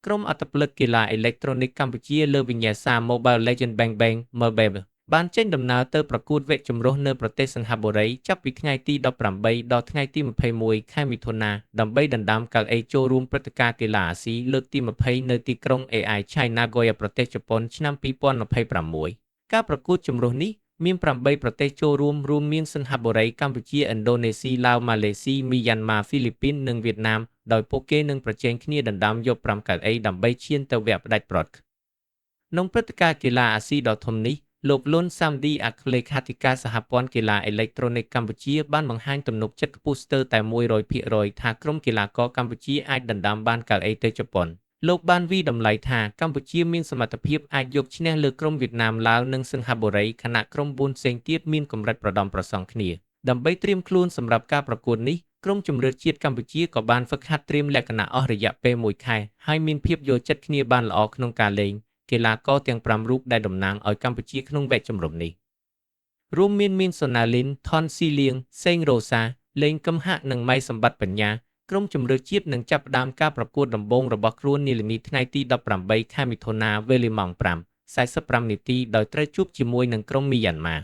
ក្រុមអត្តពលិកកីឡាអេឡិចត្រូនិកកម្ពុជាលើវិញ្ញាសា Mobile Legends Bang Bang MLBB បានចេញដំណើរទៅប្រកួតវគ្គចម្រុះនៅប្រទេសសិង្ហបុរីចាប់ពីថ្ងៃទី18ដល់ថ្ងៃទី21ខែមិថុនាដើម្បីដណ្ដើមកៅអីចូលរួមព្រឹត្តិការណ៍កីឡាអាស៊ីលើកទី20នៅទីក្រុង AI China Nagoya ប្រទេសជប៉ុនឆ្នាំ2026ការប្រកួតចម្រុះនេះមាន8ប្រទេសចូលរួមរួមមានសិង្ហបុរីកម្ពុជាឥណ្ឌូនេស៊ីឡាវម៉ាឡេស៊ីមីយ៉ាន់ម៉ាហ្វីលីពីននិងវៀតណាមដោយពួកគេនឹងប្រជែងគ្នាដណ្ដើមយក5កៅអីដើម្បីឈានទៅវគ្គផ្ដាច់ព្រ័ត្រក្នុងព្រឹត្តិការណ៍កីឡាអាស៊ីដ៏ធំនេះលោកលុនសាំឌីអគ្គលេខាធិការសហព័ន្ធកីឡាអេឡិចត្រូនិកកម្ពុជាបានបង្ហាញទំនុកចិត្តខ្ពស់ស្ទើរតែ100%ថាក្រុមកីឡាករកម្ពុជាអាចដណ្ដើមបានកៅអីទៅជប៉ុនលោកបានវិតម្លៃថាកម្ពុជាមានសមត្ថភាពអាចយកឈ្នះលើក្រុមវៀតណាមឡាវនិងសិង្ហបុរីខណៈក្រុម4ផ្សេងទៀតមានកម្រិតប្រដំប្រសងគ្នាដើម្បីត្រៀមខ្លួនសម្រាប់ការប្រកួតនេះក្រុមជម្រើសជាតិកម្ពុជាក៏បានហ្វឹកហាត់ត្រៀមលក្ខណៈអស់រយៈពេល1ខែហើយមានភាពយល់ចិត្តគ្នាបានល្អក្នុងការលេងកីឡាករទាំង5រូបដែលតំណាងឲ្យកម្ពុជាក្នុងវគ្គចម្រុះនេះរួមមានសូណាលីនថនស៊ីលៀងសេងរ៉ូសាលេងកឹមហៈនិងម៉ៃសម្បត្តិបញ្ញាក្រុមជម្រើសជាតិនឹងចាប់ផ្ដើមការប្រកួតដំបូងរបស់ខ្លួននាល្ងាចថ្ងៃទី18ខែមិថុនាវេលាម៉ោង5:45នាទីដោយត្រូវជួបជាមួយនឹងក្រុមមីយ៉ាន់ម៉ា